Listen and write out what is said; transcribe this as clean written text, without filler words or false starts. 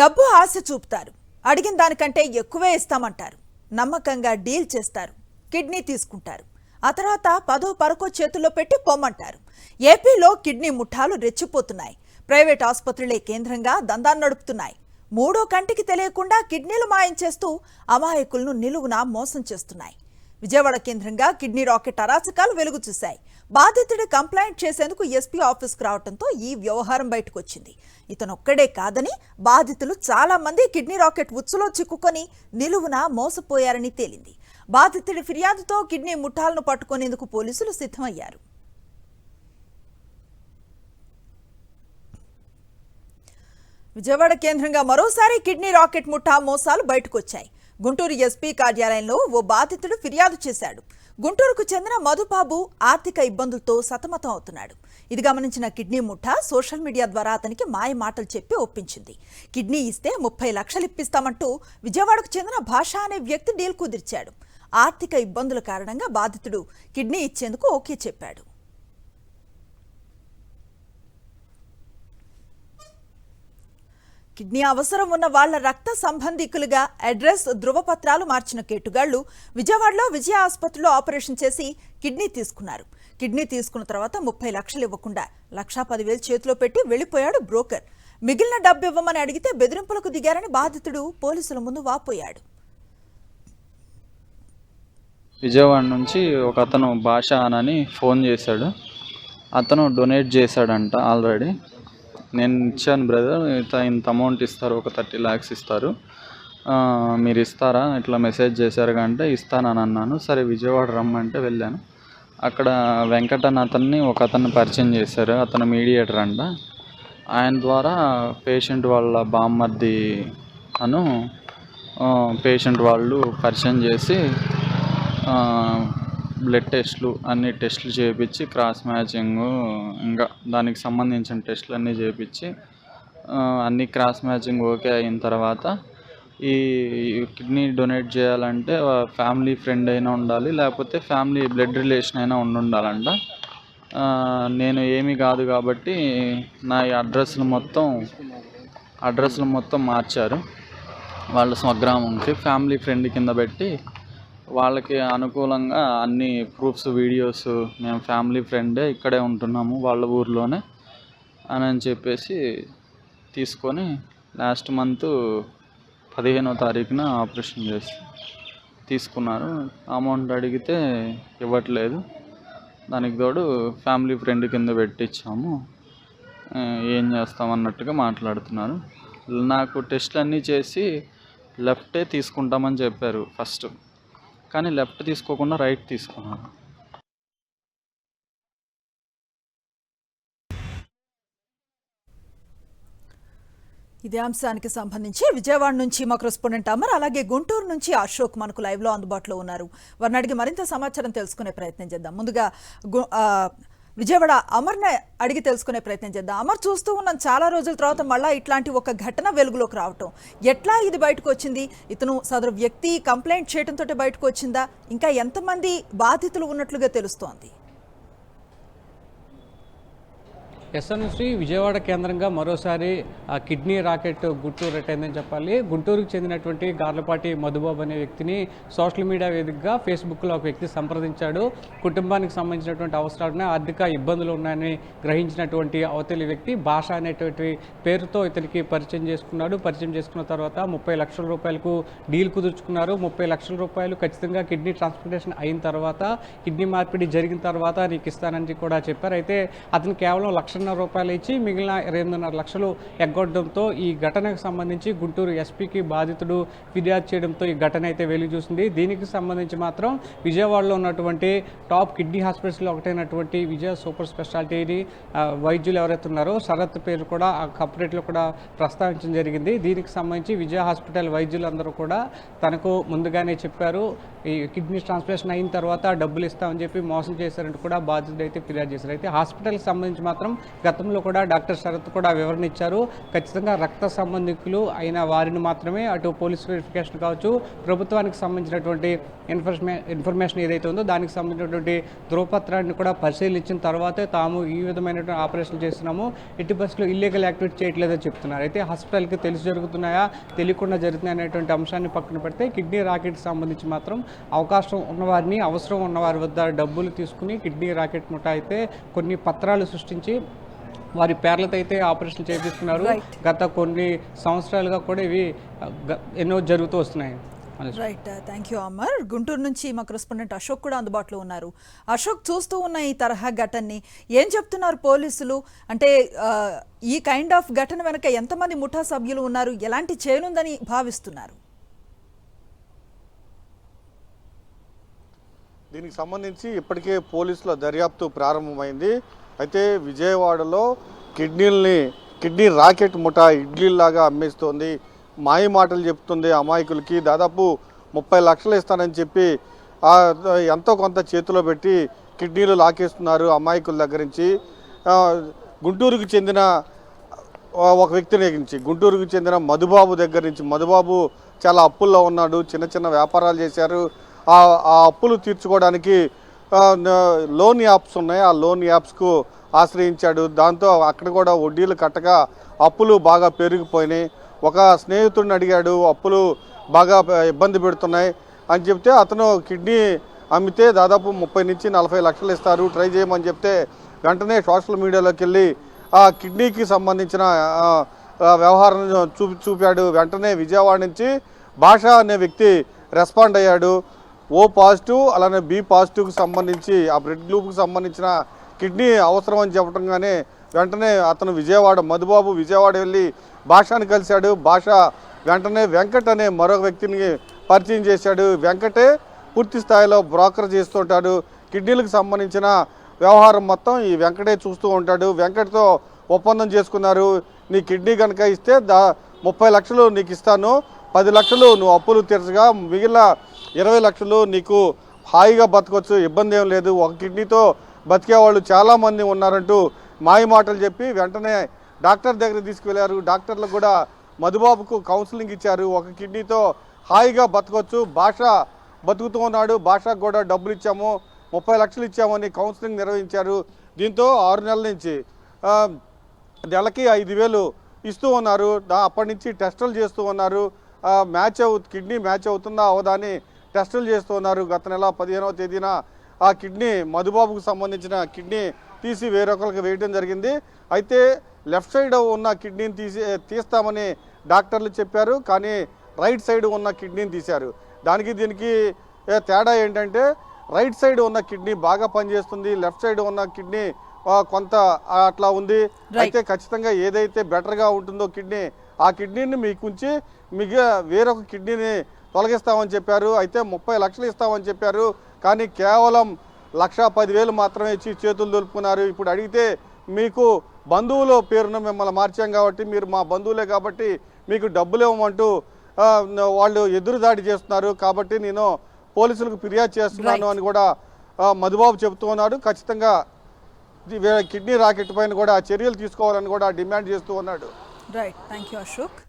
డబ్బు ఆశ చూపుతారు. అడిగిన దానికంటే ఎక్కువే ఇస్తామంటారు. నమ్మకంగా డీల్ చేస్తారు. కిడ్నీ తీసుకుంటారు. ఆ తర్వాత పదో పరకో చేతుల్లో పెట్టి పొమ్మంటారు. ఏపీలో కిడ్నీ ముఠాలు రెచ్చిపోతున్నాయి. ప్రైవేట్ ఆసుపత్రులే కేంద్రంగా దందాన్ని నడుపుతున్నాయి. మూడో కంటికి తెలియకుండా కిడ్నీలు మాయం చేస్తూ అమాయకులను నిలువున మోసం చేస్తున్నాయి. విజయవాడ కేంద్రంగా కిడ్నీ రాకెట్ అరాచకాలు వెలుగు చూశాయి. బాధితుడి కంప్లైంట్ చేసేందుకు ఎస్పీ ఆఫీస్కు రావడంతో ఈ వ్యవహారం బయటకు వచ్చింది. ఇతనొక్కడే కాదని బాధితులు చాలా మంది కిడ్నీ రాకెట్ ఉచ్చులో చిక్కుకొని నిలువున మోసపోయారని తేలింది. బాధితుడి ఫిర్యాదుతో కిడ్నీ ముఠాలను పట్టుకునేందుకు పోలీసులు సిద్ధమయ్యారు. విజయవాడ కేంద్రంగా మరోసారి కిడ్నీ రాకెట్ ముఠా మోసాలు బయటకొచ్చాయి. గుంటూరు ఎస్పీ కార్యాలయంలో ఓ బాధితుడు ఫిర్యాదు చేశాడు. గుంటూరుకు చెందిన మధుబాబు ఆర్థిక ఇబ్బందులతో సతమతం అవుతున్నాడు. ఇది గమనించిన కిడ్నీ ముఠా సోషల్ మీడియా ద్వారా అతనికి మాయ మాటలు చెప్పి ఒప్పించింది. కిడ్నీ ఇస్తే 30 లక్షలు ఇప్పిస్తామంటూ విజయవాడకు చెందిన భాష అనే వ్యక్తి డీల్ కుదిర్చాడు. ఆర్థిక ఇబ్బందుల కారణంగా బాధితుడు కిడ్నీ ఇచ్చేందుకు ఓకే చెప్పాడు. కిడ్నీ అవసరం ఉన్న వాళ్ల రక్త సంబంధికులుగా అడ్రస్ ధృవపత్రాలు మార్చిన కేటుగాళ్లు విజయవాడలో విజయ ఆసుపత్రిలో ఆపరేషన్ చేసి కిడ్నీ తీసుకున్నారు. కిడ్నీ తీసుకున్న తర్వాత 30 లక్షలు ఇవ్వకుండా 1,10,000 చేతిలో పెట్టి వెళ్లిపోయాడు బ్రోకర్. మిగిలిన డబ్బు ఇవ్వమని అడిగితే బెదిరింపులకు దిగారని బాధితుడు పోలీసుల ముందు వాపోయాడు. విజయవాడ నుంచి ఒక అతను భాష అని ఫోన్ చేశాడు. అతను డొనేట్ చేశాడంట ఆల్రెడీ. నేను ఇచ్చాను బ్రదర్, ఇంత అమౌంట్ ఇస్తారు, ఒక 30 lakhs ఇస్తారు, మీరు ఇస్తారా, ఇట్లా మెసేజ్ చేశారు అంటే ఇస్తానని అన్నాను. సరే విజయవాడ రమ్మంటే వెళ్ళాను. అక్కడ వెంకటన్ అతన్ని ఒక అతన్ని పరిచయం చేశారు. అతను మీడియేటర్ అంట. ఆయన ద్వారా పేషెంట్ వాళ్ళ బామ్మర్ది అను పేషెంట్ వాళ్ళు పరిచయం చేసి బ్లడ్ టెస్ట్లు అన్ని టెస్టులు చేయించి క్రాస్ మ్యాచింగ్ ఇంకా దానికి సంబంధించిన టెస్టులు అన్నీ చేయించి అన్ని క్రాస్ మ్యాచింగ్ ఓకే అయిన తర్వాత ఈ కిడ్నీ డొనేట్ చేయాలంటే ఫ్యామిలీ ఫ్రెండ్ అయినా ఉండాలి, లేకపోతే ఫ్యామిలీ బ్లడ్ రిలేషన్ అయినా ఉండాలంట. నేను ఏమీ కాదు కాబట్టి నా అడ్రస్లు మొత్తం మార్చారు. వాళ్ళ స్వగ్రామంకి ఫ్యామిలీ ఫ్రెండ్ కింద పెట్టి వాళ్ళకి అనుకూలంగా అన్ని ప్రూఫ్స్, వీడియోస్, మేము ఫ్యామిలీ ఫ్రెండే ఇక్కడే ఉంటున్నాము వాళ్ళ ఊర్లోనే అని చెప్పేసి తీసుకొని లాస్ట్ మంత్ 15వ తారీఖున ఆపరేషన్ చేసి తీసుకున్నారు. అమౌంట్ అడిగితే ఇవ్వట్లేదు. దానికి తోడు ఫ్యామిలీ ఫ్రెండ్ కింద పెట్టించాము, ఏం చేస్తామన్నట్టుగా మాట్లాడుతున్నారు. నాకు టెస్ట్లు అన్నీ చేసి లెఫ్టే తీసుకుంటామని చెప్పారు ఫస్ట్, కానీ లెఫ్ట్ తీసుకోకుండా రైట్ తీసుకున్నాను. ఇదే అంశానికి సంబంధించి విజయవాడ నుంచి మా కరెస్పాండెంట్ అమర్, అలాగే గుంటూరు నుంచి అశోక్ మనకు లైవ్ లో అందుబాటులో ఉన్నారు. వారిని అడిగి మరింత సమాచారం తెలుసుకునే ప్రయత్నం చేద్దాం. ముందుగా విజయవాడ అమర్ని అడిగి తెలుసుకునే ప్రయత్నం చేద్దాం. అమర్, చూస్తూ ఉన్నాం చాలా రోజుల తర్వాత మళ్ళీ ఇట్లాంటి ఒక ఘటన వెలుగులోకి రావటం, ఎట్లా ఇది బయటకు వచ్చింది? ఇతను సదరు వ్యక్తి కంప్లైంట్ చేయడంతో బయటకు వచ్చిందా? ఇంకా ఎంతమంది బాధితులు ఉన్నట్లుగా తెలుస్తోంది? ఎస్ఎన్ఎస్సి విజయవాడ కేంద్రంగా మరోసారి కిడ్నీ రాకెట్ గుంటూరు అయిందని చెప్పాలి. గుంటూరుకు చెందినటువంటి గార్లపాటి మధుబాబు అనే వ్యక్తిని సోషల్ మీడియా వేదికగా ఫేస్బుక్లో ఒక వ్యక్తి సంప్రదించాడు. కుటుంబానికి సంబంధించినటువంటి అవసరాలను, ఆర్థిక ఇబ్బందులు ఉన్నాయని గ్రహించినటువంటి అవతలి వ్యక్తి భాష అనేటువంటి పేరుతో ఇతనికి పరిచయం చేసుకున్నాడు. పరిచయం చేసుకున్న తర్వాత 30 లక్షల రూపాయలకు డీల్ కుదుర్చుకున్నారు. 30 లక్షల రూపాయలు ఖచ్చితంగా కిడ్నీ ట్రాన్స్ప్లాంటేషన్ అయిన తర్వాత, కిడ్నీ మార్పిడి జరిగిన తర్వాత నీకు ఇస్తానని కూడా చెప్పారు. అయితే అతను కేవలం ₹1,00,000 ఇచ్చి మిగిలిన 2.5 లక్షలు ఎగ్గొట్టడంతో ఈ ఘటనకు సంబంధించి గుంటూరు ఎస్పీకి బాధితుడు ఫిర్యాదు చేయడంతో ఈ ఘటన అయితే వెలుగు చూసింది. దీనికి సంబంధించి మాత్రం విజయవాడలో ఉన్నటువంటి టాప్ కిడ్నీ హాస్పిటల్స్లో ఒకటైనటువంటి విజయ సూపర్ స్పెషాలిటీ వైద్యులు ఎవరైతే ఉన్నారో శరత్ పేరు కూడా ఆ కంప్లైంట్లో కూడా ప్రస్తావించడం జరిగింది. దీనికి సంబంధించి విజయ హాస్పిటల్ వైద్యులందరూ కూడా తనకు ముందుగానే చెప్పారు, ఈ కిడ్నీ ట్రాన్స్ప్లాంటేషన్ అయిన తర్వాత డబ్బులు ఇస్తామని చెప్పి మోసం చేశారంటూ కూడా బాధితుడు అయితే ఫిర్యాదు చేశారు. అయితే హాస్పిటల్కి సంబంధించి మాత్రం గతంలో కూడా డాక్టర్ శరత్ కూడా వివరణ ఇచ్చారు. ఖచ్చితంగా రక్త సంబంధికులు అయిన వారిని మాత్రమే అటు పోలీస్ వెరిఫికేషన్ కావచ్చు, ప్రభుత్వానికి సంబంధించినటువంటి ఇన్ఫర్మేషన్ ఏదైతే ఉందో దానికి సంబంధించినటువంటి ధృవపత్రాన్ని కూడా పరిశీలించిన తర్వాతే తాము ఈ విధమైనటువంటి ఆపరేషన్లు చేస్తున్నాము, ఎట్టి బస్సులో ఇల్లీగల్ యాక్టివిటీ చేయట్లేదని చెప్తున్నారు. అయితే హాస్పిటల్కి తెలిసి జరుగుతున్నాయా, తెలియకుండా జరుగుతున్నాయి అనేటువంటి అంశాన్ని పక్కన పెడితే కిడ్నీ రాకెట్కి సంబంధించి మాత్రం అవకాశం ఉన్నవారిని, అవసరం ఉన్నవారి వద్ద డబ్బులు తీసుకుని కిడ్నీ రాకెట్ ముఠా అయితే కొన్ని పత్రాలు సృష్టించి వారి పేర్లతో అయితే ఆపరేషన్ చేపిస్తున్నారు. గత కొన్ని సంవత్సరాలుగా కూడా ఇవి ఎన్నో జరుగుతూ వస్తున్నాయి. Right, thank you Amar. Guntur నుంచి మా కరెస్పాండెంట్ అశోక్ కూడా అందుబాటులో ఉన్నారు. అశోక్, చూస్తూ ఉన్న ఈ తరహా ఘటనని ఏం చెప్తున్నారు పోలీసులు? అంటే ఈ కైండ్ ఆఫ్ ఘటన వెనక ఎంతమంది ముఠా సభ్యులు ఉన్నారు, ఎలాంటి చేయనుందని భావిస్తున్నారు? దీనికి సంబంధించి ఇప్పటికే పోలీసుల దర్యాప్తు ప్రారంభమైంది. అయితే విజయవాడలో కిడ్నీ రాకెట్ ముఠా ఇడ్లీలాగా అమ్మేస్తోంది, మాయ మాటలు చెప్తుంది అమాయకులకి. దాదాపు 30 లక్షలు ఇస్తానని చెప్పి ఎంతో కొంత చేతిలో పెట్టి కిడ్నీలు లాకేస్తున్నారు అమాయకుల దగ్గర నుంచి. గుంటూరుకు చెందిన ఒక వ్యక్తి నుంచి, గుంటూరుకు చెందిన మధుబాబు దగ్గర నుంచి, మధుబాబు చాలా అప్పుల్లో ఉన్నాడు, చిన్న చిన్న వ్యాపారాలు చేశారు. ఆ అప్పులు తీర్చుకోవడానికి లోన్ యాప్స్ ఉన్నాయి, ఆ లోన్ యాప్స్కు ఆశ్రయించాడు. దాంతో అక్కడ కూడా వడ్డీలు కట్టక అప్పులు బాగా పెరిగిపోయినాయి. ఒక స్నేహితుడిని అడిగాడు, అప్పులు బాగా ఇబ్బంది పెడుతున్నాయి అని చెప్తే అతను కిడ్నీ అమ్మితే దాదాపు 30 నుంచి 40 లక్షలు ఇస్తారు, ట్రై చేయమని చెప్తే వెంటనే సోషల్ మీడియాలోకి వెళ్ళి ఆ కిడ్నీకి సంబంధించిన వ్యవహారం చూపాడు. వెంటనే విజయవాడ నుంచి భాష అనే వ్యక్తి రెస్పాండ్ అయ్యాడు. O పాజిటివ్ అలానే B పాజిటివ్కి సంబంధించి ఆ బ్లడ్ గ్రూప్కి సంబంధించిన కిడ్నీ అవసరం అని చెప్పడంగానే వెంటనే అతను మధుబాబు విజయవాడ వెళ్ళి భాషని కలిశాడు. భాష వెంటనే వెంకట్ అనే మరొక వ్యక్తిని పరిచయం చేశాడు. వెంకటే పూర్తి స్థాయిలో బ్రోకర్ చేస్తుంటాడు, కిడ్నీలకు సంబంధించిన వ్యవహారం మొత్తం ఈ వెంకటే చూస్తూ ఉంటాడు. వెంకట్తో ఒప్పందం చేసుకున్నారు, నీ కిడ్నీ కనుక ఇస్తే 30 లక్షలు నీకు ఇస్తాను, 10 లక్షలు నువ్వు అప్పులు తీర్చగా మిగిలిన 20 లక్షలు నీకు హాయిగా బతకొచ్చు, ఇబ్బంది ఏం లేదు, ఒక కిడ్నీతో బతికే వాళ్ళు చాలామంది ఉన్నారంటూ మాయ మాటలు చెప్పి వెంటనే డాక్టర్ దగ్గర తీసుకువెళ్ళారు. డాక్టర్లు కూడా మధుబాబుకు కౌన్సిలింగ్ ఇచ్చారు, ఒక కిడ్నీతో హాయిగా బతకొచ్చు, భాష బతుకుతూ ఉన్నాడు, భాషకు కూడా డబ్బులు ఇచ్చాము, 30 లక్షలు ఇచ్చామని కౌన్సిలింగ్ నిర్వహించారు. దీంతో 6 నెలల నుంచి నెలకి 5,000 ఇస్తూ ఉన్నారు. అప్పటి నుంచి టెస్టులు చేస్తూ ఉన్నారు. కిడ్నీ మ్యాచ్ అవుతుందా అవదా అని టెస్టులు చేస్తూ ఉన్నారు. గత నెల 15వ తేదీన ఆ కిడ్నీ మధుబాబుకు సంబంధించిన కిడ్నీ తీసి వేరొకరికి వేయడం జరిగింది. అయితే లెఫ్ట్ సైడ్ ఉన్న కిడ్నీని తీస్తామని డాక్టర్లు చెప్పారు, కానీ రైట్ సైడ్ ఉన్న కిడ్నీని తీశారు. దీనికి తేడా ఏంటంటే రైట్ సైడ్ ఉన్న కిడ్నీ బాగా పనిచేస్తుంది, లెఫ్ట్ సైడ్ ఉన్న కిడ్నీ కొంత అట్లా ఉంది. అయితే ఖచ్చితంగా ఏదైతే బెటర్గా ఉంటుందో కిడ్నీ, ఆ కిడ్నీని మీకు ఉంచి వేరొక కిడ్నీని తొలగిస్తామని చెప్పారు. అయితే 30 లక్షలు ఇస్తామని చెప్పారు, కానీ కేవలం 1,10,000 మాత్రమే ఇచ్చి చేతులు దులుపుకున్నారు. ఇప్పుడు అడిగితే మీకు బంధువుల పేరున మిమ్మల్ని మార్చాం కాబట్టి, మీరు మా బంధువులే కాబట్టి మీకు డబ్బులు ఇవ్వమంటూ వాళ్ళు ఎదురుదాడి చేస్తున్నారు, కాబట్టి నేను పోలీసులకు ఫిర్యాదు చేస్తున్నాను అని కూడా మధుబాబు చెబుతూ ఉన్నాడు. ఖచ్చితంగా కిడ్నీ రాకెట్ పైన కూడా చర్యలు తీసుకోవాలని కూడా డిమాండ్ చేస్తూ ఉన్నాడు. Right, thank you Ashok.